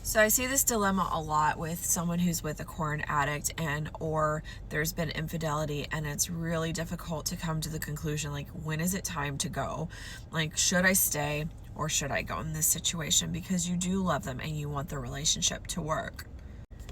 So I see this dilemma a lot with someone who's with a corn addict or there's been infidelity, and it's really difficult to come to the conclusion, like, when is it time to go? Like, should I stay or should I go in this situation? Because you do love them and you want the relationship to work.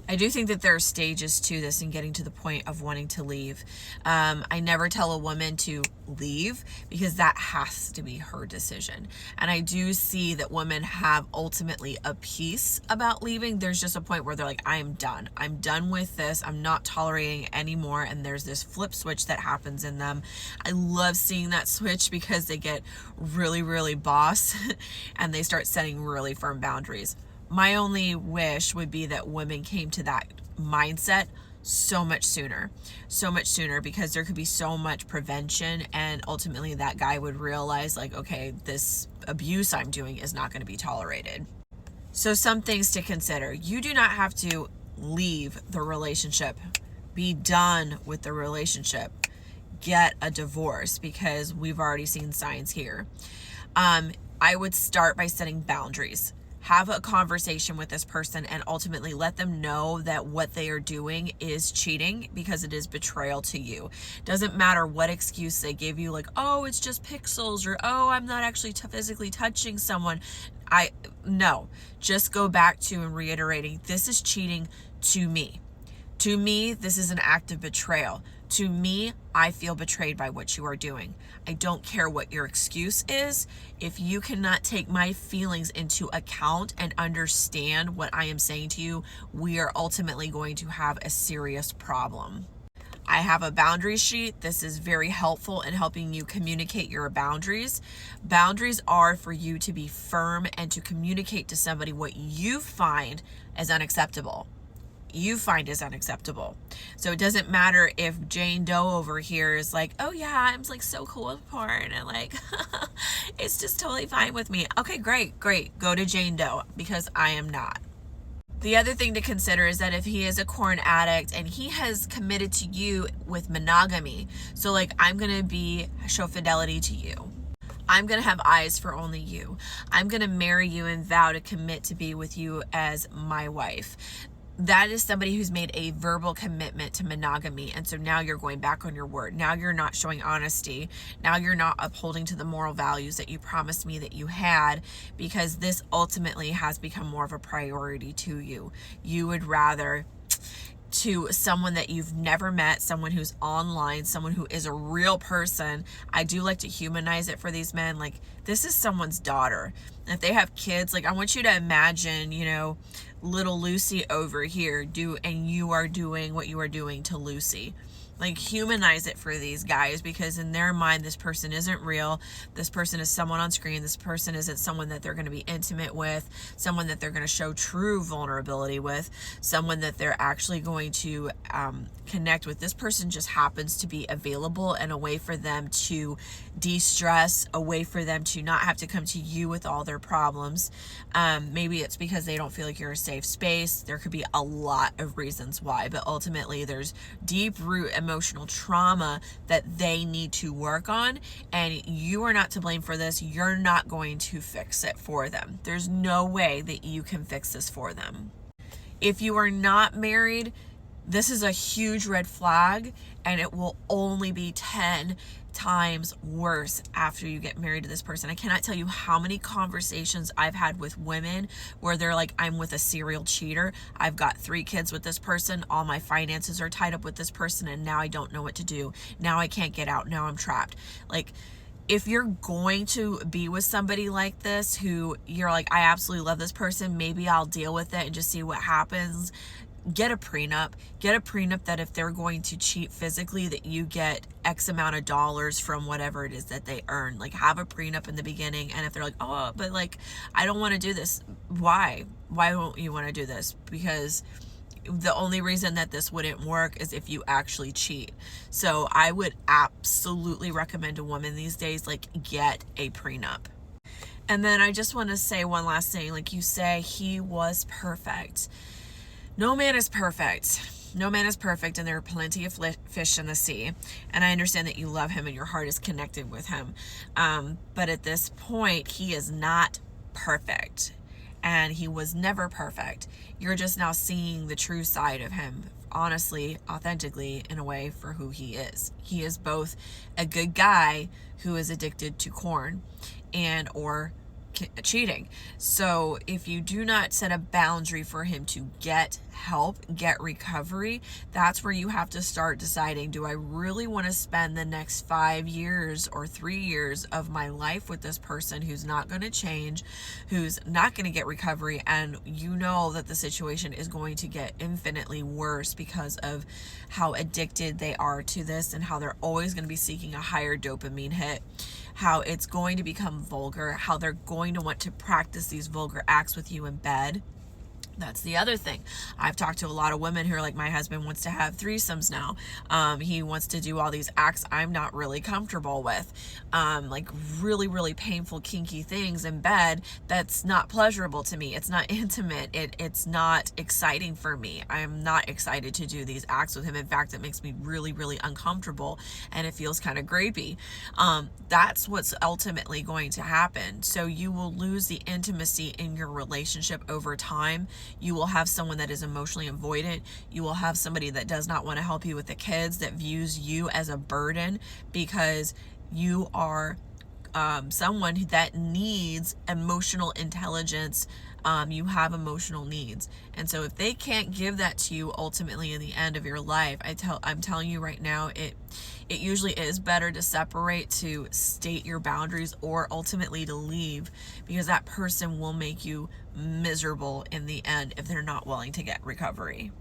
I do think that there are stages to this and getting to the point of wanting to leave. I never tell a woman to leave because that has to be her decision. And I do see that women have ultimately a peace about leaving. There's just a point where they're like, I am done. I'm done with this. I'm not tolerating anymore. And there's this flip switch that happens in them. I love seeing that switch because they get really, really boss and they start setting really firm boundaries. My only wish would be that women came to that mindset so much sooner, because there could be so much prevention, and ultimately that guy would realize, like, okay, this abuse I'm doing is not going to be tolerated. So some things to consider. You do not have to leave the relationship. Be done with the relationship. Get a divorce, because we've already seen signs here. I would start by setting boundaries. Have a conversation with this person and ultimately let them know that what they are doing is cheating, because it is betrayal to you. Doesn't matter what excuse they give you, like, oh, it's just pixels, or oh, I'm not actually physically touching someone. No, just go back to and reiterating, this is cheating to me. To me, this is an act of betrayal. To me, I feel betrayed by what you are doing. I don't care what your excuse is. If you cannot take my feelings into account and understand what I am saying to you, we are ultimately going to have a serious problem. I have a boundary sheet. This is very helpful in helping you communicate your boundaries. Boundaries are for you to be firm and to communicate to somebody what you find as unacceptable. So it doesn't matter if Jane Doe over here is like, oh yeah, I'm like so cool with porn and like it's just totally fine with me. Okay, great. Go to Jane Doe, because I am not. The other thing to consider is that if he is a corn addict and he has committed to you with monogamy, so like, I'm going to show fidelity to you. I'm going to have eyes for only you. I'm going to marry you and vow to commit to be with you as my wife. That is somebody who's made a verbal commitment to monogamy. And so now you're going back on your word. Now you're not showing honesty. Now you're not upholding to the moral values that you promised me that you had, because this ultimately has become more of a priority to you. You would rather, to someone that you've never met, someone who's online, someone who is a real person. I do like to humanize it for these men. Like, this is someone's daughter. If they have kids, like, I want you to imagine, little Lucy over here and you are doing what you are doing to Lucy. Like, humanize it for these guys, because in their mind, this person isn't real. This person is someone on screen. This person isn't someone that they're going to be intimate with, someone that they're going to show true vulnerability with, someone that they're actually going to connect with. This person just happens to be available and a way for them to de-stress, a way for them to not have to come to you with all their problems. Maybe it's because they don't feel like you're a safe space. There could be a lot of reasons why, but ultimately there's deep root emotional trauma that they need to work on, and you are not to blame for this. You're not going to fix it for them. There's no way that you can fix this for them. If you are not married, this is a huge red flag, and it will only be 10 times worse after you get married to this person. I cannot tell you how many conversations I've had with women where they're like, I'm with a serial cheater. I've got 3 kids with this person. All my finances are tied up with this person, and now I don't know what to do. Now I can't get out. Now I'm trapped. Like, if you're going to be with somebody like this, who you're like, I absolutely love this person, maybe I'll deal with it and just see what happens. Get a prenup that if they're going to cheat physically, that you get X amount of dollars from whatever it is that they earn. Like, have a prenup in the beginning. And if they're like, oh, but like, I don't want to do this. Why don't you want to do this? Because the only reason that this wouldn't work is if you actually cheat. So I would absolutely recommend a woman these days, like, get a prenup. And then I just want to say one last thing. Like, you say he was perfect. No man is perfect. No man is perfect, and there are plenty of fish in the sea. And I understand that you love him and your heart is connected with him. But at this point, he is not perfect. and he was never perfect. You're just now seeing the true side of him, honestly, authentically, in a way, for who he is. He is both a good guy who is addicted to corn and or cheating. So if you do not set a boundary for him to get help, get recovery, that's where you have to start deciding, do I really want to spend the next 5 years or 3 years of my life with this person who's not going to change, who's not going to get recovery, and you know that the situation is going to get infinitely worse because of how addicted they are to this and how they're always going to be seeking a higher dopamine hit, how it's going to become vulgar, how they're going to want to practice these vulgar acts with you in bed. That's the other thing. I've talked to a lot of women who are like, my husband wants to have threesomes now. He wants to do all these acts I'm not really comfortable with. Like really, really painful, kinky things in bed that's not pleasurable to me. It's not intimate. It's not exciting for me. I'm not excited to do these acts with him. In fact, it makes me really, really uncomfortable and it feels kind of grapey. That's what's ultimately going to happen. So you will lose the intimacy in your relationship over time. You will have someone that is emotionally avoidant. You will have somebody that does not want to help you with the kids, that views you as a burden because you are someone that needs emotional intelligence. You have emotional needs. And so if they can't give that to you ultimately in the end of your life, I'm telling you right now, it usually is better to separate, to state your boundaries, or ultimately to leave, because that person will make you miserable in the end if they're not willing to get recovery.